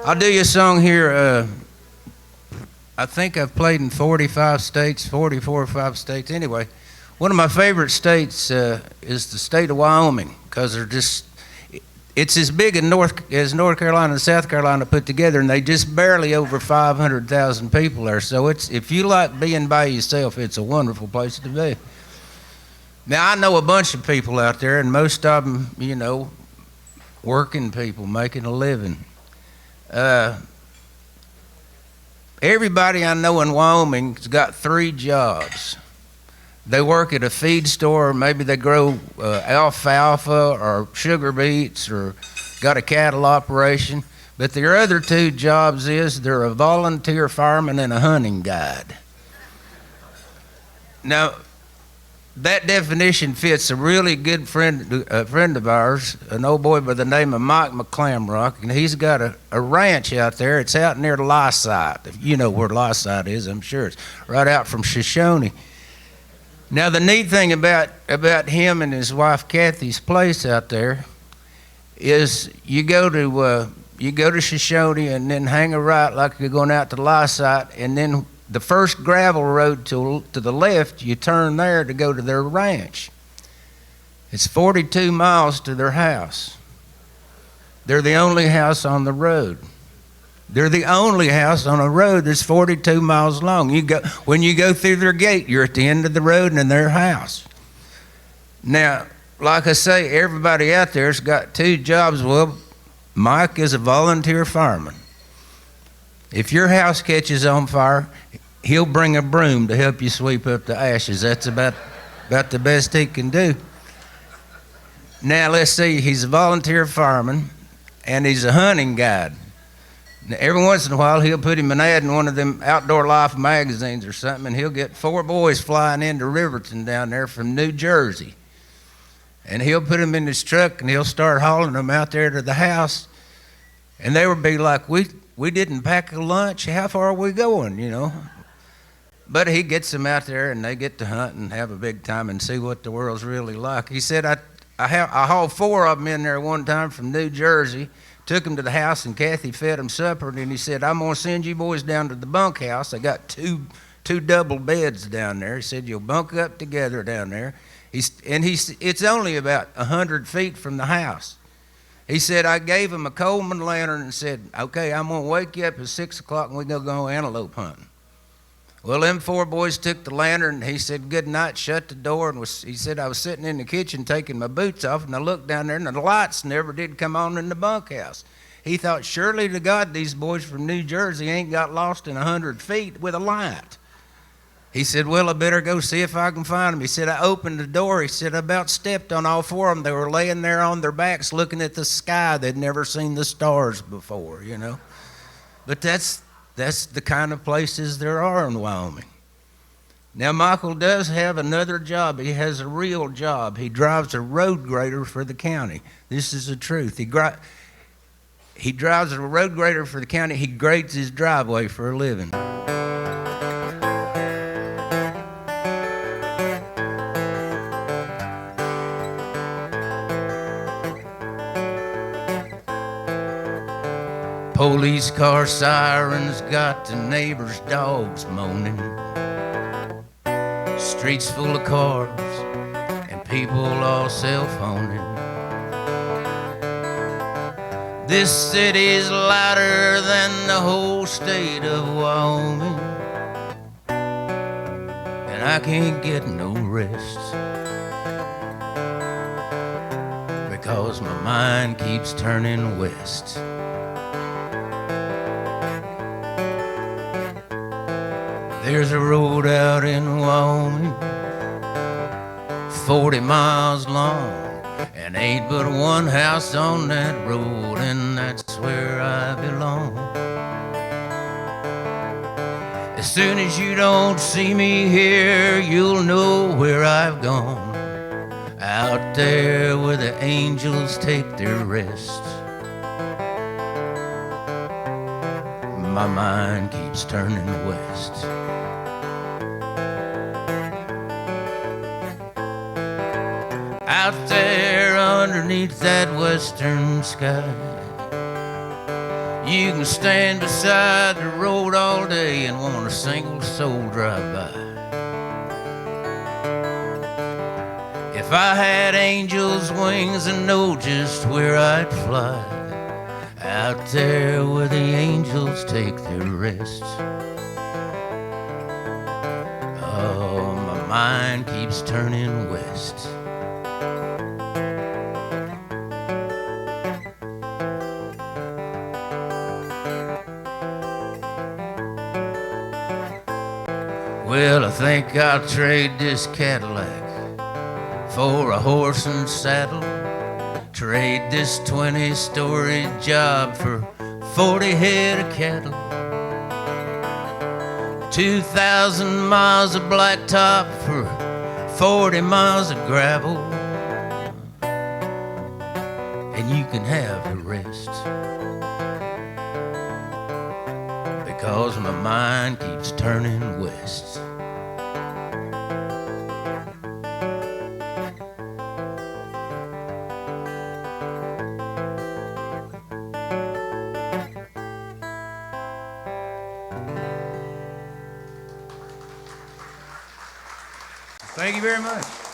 I'll do you a song here. I think I've played in 45 states, 44 or 5 states. Anyway, one of my favorite states is the state of Wyoming, because it's as big as North Carolina and South Carolina put together, and they just barely over 500,000 people there. So if you like being by yourself, it's a wonderful place to be. Now, I know a bunch of people out there, and most of them, working people, making a living. Everybody I know in Wyoming's got 3 jobs. They work at a feed store, maybe they grow alfalfa or sugar beets or got a cattle operation. But their other 2 jobs is they're a volunteer fireman and a hunting guide. Now, that definition fits a really good friend of ours, an old boy by the name of Mike McClamrock, and he's got a ranch out there. It's out near Lysite. If you know where Lysite is, I'm sure it's right out from Shoshone. Now, the neat thing about him and his wife Kathy's place out there is you go to Shoshone and then hang a right like you're going out to Lysite, and then the first gravel road to the left, you turn there to go to their ranch. It's 42 miles to their house. They're the only house on the road. They're the only house on a road that's 42 miles long. When you go through their gate, you're at the end of the road and in their house. Now, like I say, everybody out there's got 2 jobs. Well, Mike is a volunteer fireman. If your house catches on fire, he'll bring a broom to help you sweep up the ashes. That's about the best he can do. Now, let's see, he's a volunteer fireman, and he's a hunting guide. Now, every once in a while, he'll put him an ad in one of them Outdoor Life magazines or something, and he'll get 4 boys flying into Riverton down there from New Jersey. And he'll put them in his truck, and he'll start hauling them out there to the house. And they would be like, we didn't pack a lunch. How far are we going, But he gets them out there, and they get to hunt and have a big time and see what the world's really like. He said, I hauled 4 of them in there one time from New Jersey, took them to the house, and Kathy fed them supper, and then he said, I'm going to send you boys down to the bunkhouse. I got two double beds down there. He said, you'll bunk up together down there. It's only about 100 feet from the house. He said, I gave him a Coleman lantern and said, okay, I'm going to wake you up at 6 o'clock and we're going to go antelope hunting. Well, them 4 boys took the lantern, and he said, good night, shut the door, and he said, I was sitting in the kitchen taking my boots off, and I looked down there, and the lights never did come on in the bunkhouse. He thought, surely to God, these boys from New Jersey ain't got lost in 100 feet with a light. He said, well, I better go see if I can find them. He said, I opened the door. He said, I about stepped on all 4 of them. They were laying there on their backs looking at the sky. They'd never seen the stars before, But that's the kind of places there are in Wyoming. Now, Michael does have another job. He has a real job. He drives a road grader for the county. This is the truth. He drives a road grader for the county. He grades his driveway for a living. Police car sirens got the neighbors' dogs moaning. Streets full of cars and people all cell phoning. This city's louder than the whole state of Wyoming, and I can't get no rest because my mind keeps turning west. There's a road out in Wyoming, 40 miles long, and ain't but one house on that road, and that's where I belong. As soon as you don't see me here, you'll know where I've gone, out there where the angels take their rest. My mind keeps turning west. Out there underneath that western sky, You can stand beside the road all day and want a single soul drive by. If I had angels' wings and know just where I'd fly, out there where the angels take their rest. Oh, my mind keeps turning west. Well, I think I'll trade this Cadillac for a horse and saddle. Trade this 20-story job for 40 head of cattle. 2,000 miles of blacktop for 40 miles of gravel. And you can have the rest, because my mind keeps turning west. Thank you very much.